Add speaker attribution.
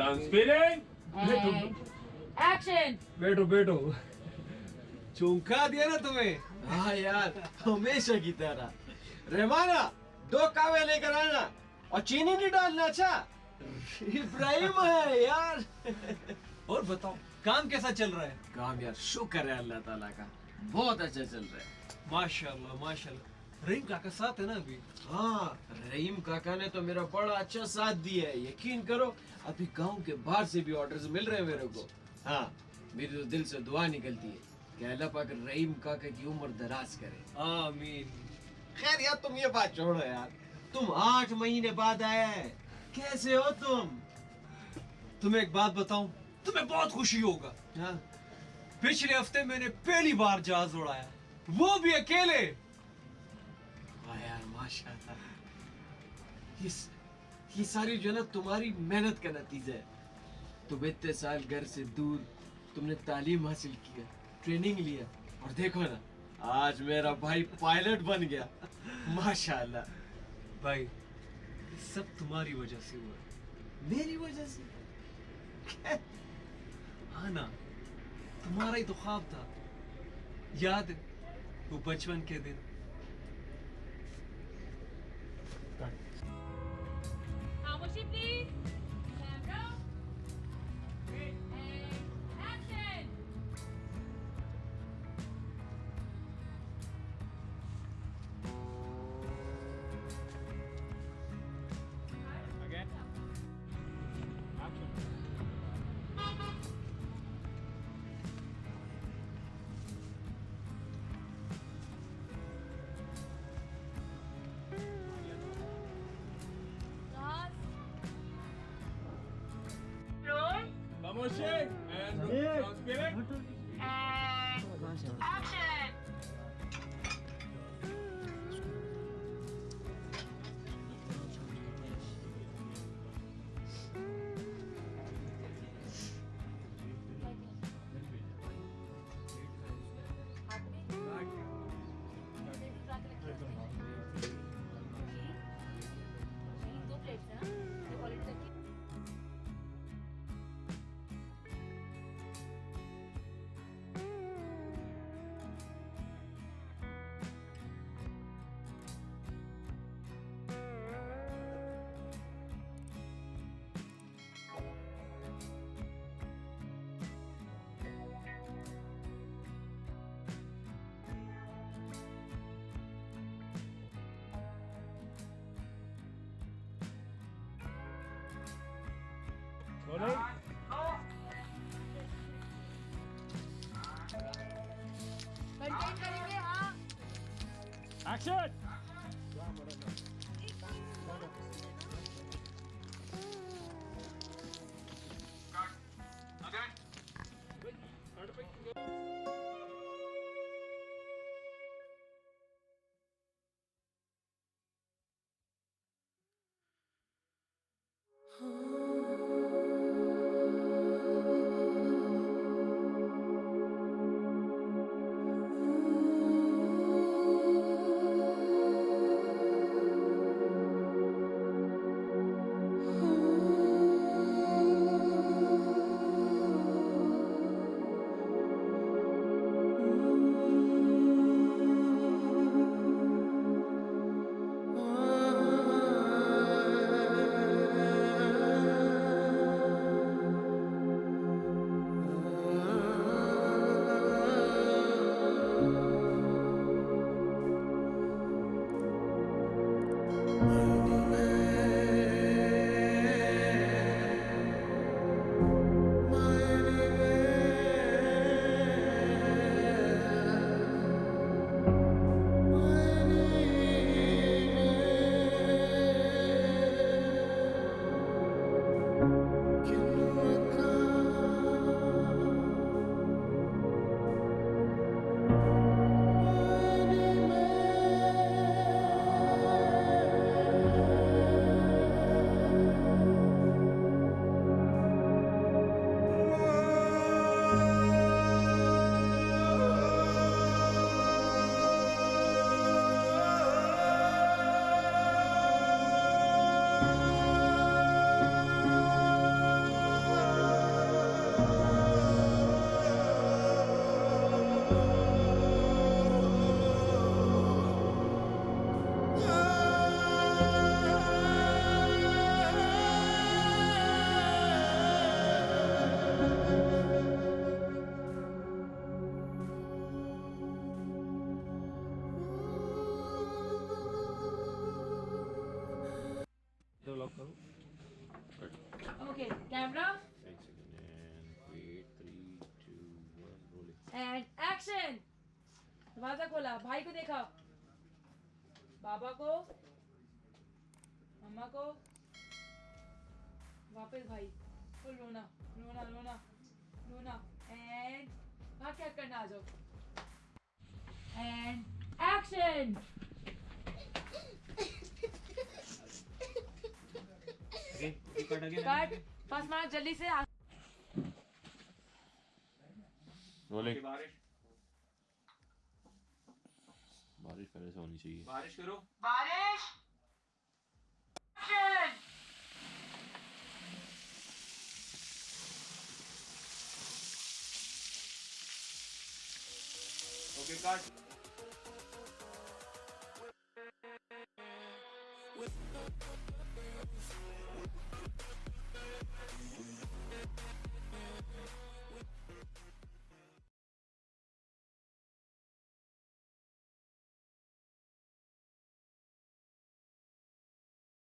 Speaker 1: Transparent.
Speaker 2: Action.
Speaker 3: बैठो बैठो।
Speaker 4: चौंका दिया ना तुम्हें? हाँ यार, हमेशा की तरह। रहमाना, 2 कावे लेकर आना और चीनी नहीं डालना। अच्छा, इब्राहिम है यार।
Speaker 5: और बताओ, काम कैसा चल रहा है?
Speaker 4: काम यार शुक्र है अल्लाह ताला का, बहुत अच्छा चल रहा है।
Speaker 5: माशाल्लाह माशाल्लाह। रहीम काका साथ है ना अभी?
Speaker 4: हाँ, रहीम काका ने तो मेरा बड़ा अच्छा साथ दिया है। यकीन करो, अभी गांव के बाहर से भी ऑर्डर्स मिल रहे हैं मेरे को। हाँ, मेरी तो दिल से दुआ निकलती है कि अल्लाह पाक रहीम काका की उम्र दराज करे।
Speaker 5: आमीन।
Speaker 4: खैर यार, तुम ये बात छोड़ो यार। तुम 8 महीने बाद आया है, कैसे हो तुम?
Speaker 5: तुम्हें एक बात बताऊं, तुम्हें बहुत खुशी होगा।
Speaker 4: हाँ?
Speaker 5: पिछले हफ्ते मैंने पहली बार जहाज उड़ाया, वो भी अकेले।
Speaker 4: वाह यार, माशाल्लाह। ये सारी जो है ना तुम्हारी मेहनत का नतीजा है। तुम इतने साल घर से दूर, तुमने तालीम हासिल किया, ट्रेनिंग लिया, और देखो ना, आज मेरा भाई पायलट बन गया। माशाल्लाह।
Speaker 5: भाई, ये सब तुम्हारी वजह से हुआ है।
Speaker 4: मेरी वजह से?
Speaker 5: हाँ ना, तुम्हारा ही तो ख्वाब था। याद है वो बचपन के दिन?
Speaker 2: खामोशी please. Camera and action.
Speaker 1: Again. Action.
Speaker 2: Roll
Speaker 1: Kamoshi and transparent.
Speaker 2: And action. दो प्लेट्स है ना, ये क्वालिटी रखी।
Speaker 1: Rolling.
Speaker 2: कंटेन करेंगे। हाँ,
Speaker 1: Action.
Speaker 2: एक्शन। दरवाजा खोला, भाई को देखा, बाबा को, मम्मा को, वापस भाई, फुल रोना रोना रोना रोना एंड भाग क्या करना, आ जाओ and action. Cut, first mark जल्दी से।
Speaker 1: रोलिंग। बारिश
Speaker 3: पहले से होनी चाहिए।
Speaker 1: बारिश करो।
Speaker 2: बारिश एक्शन।
Speaker 1: Okay cut.